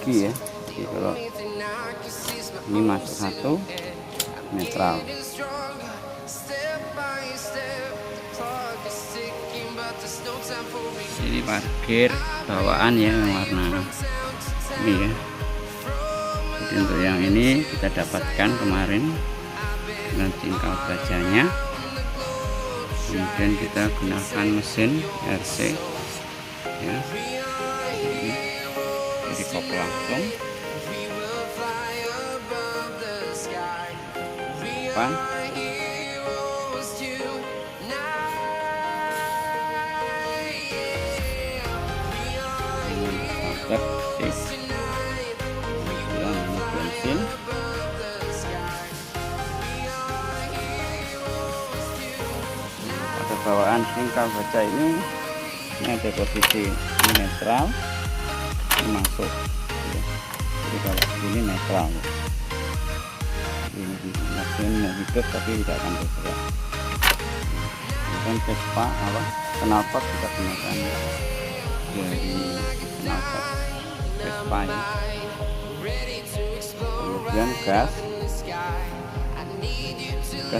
bagi ya. Jadi kalau ini masuk satu, netral. Ini parkir bawaan ya, yang warna ini ya. Jadi untuk yang ini kita dapatkan kemarin dengan tingkal bajanya. Kemudian kita gunakan mesin RC ya. Jadi kop langsung depan. Bensin. Pada bawaan tingkal baja ini ada posisi ini netral, ini masuk. Jadi kalau ini netral, ini mesin hidup tapi tidak akan bergerak. Kemudian Vespa knalpot kita gunakan dari knalpot Vespa ya. Kemudian gas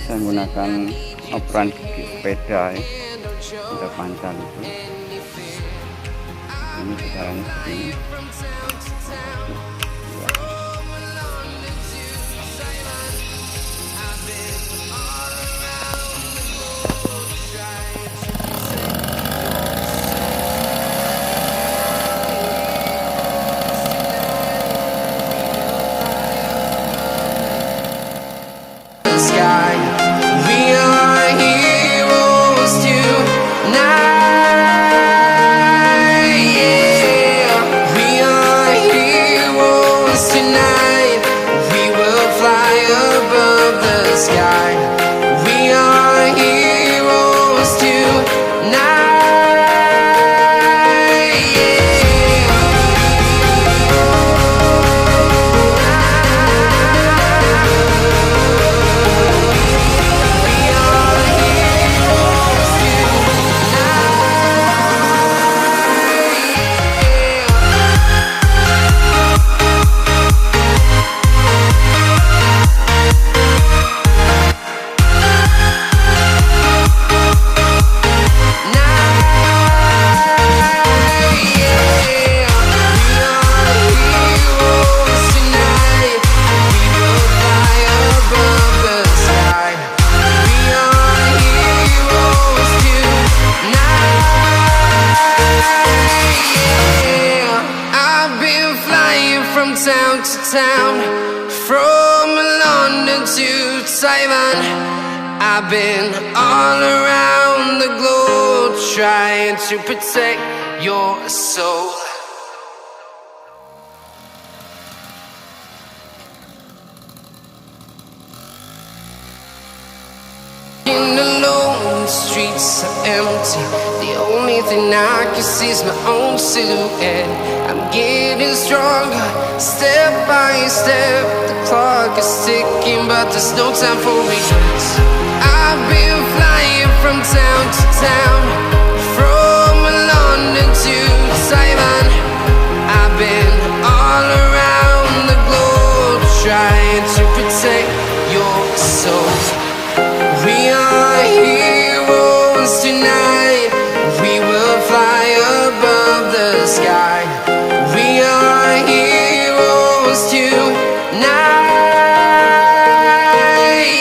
menggunakan operan gigi sepeda ya, udah pancal itu. Ini putarannya seperti ini. Town to town, from London to Taiwan. I've been all around the globe trying to protect your soul. The streets are empty. The only thing I can see is my own silhouette. I'm getting stronger, step by step. The clock is ticking, but there's no time for regrets. I've been flying from town to town, from London to Taiwan. I've been all around the globe trying to protect your soul. We are heroes tonight. We will fly above the sky. We are heroes tonight.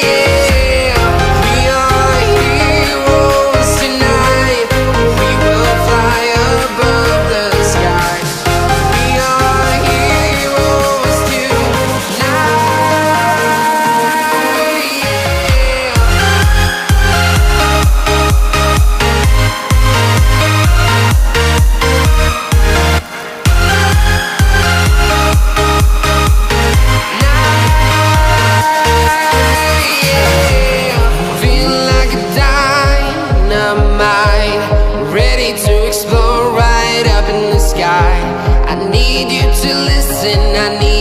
Yeah. We are heroes tonight. We will fly above the sky. We are heroes tonight. I need you to listen, I need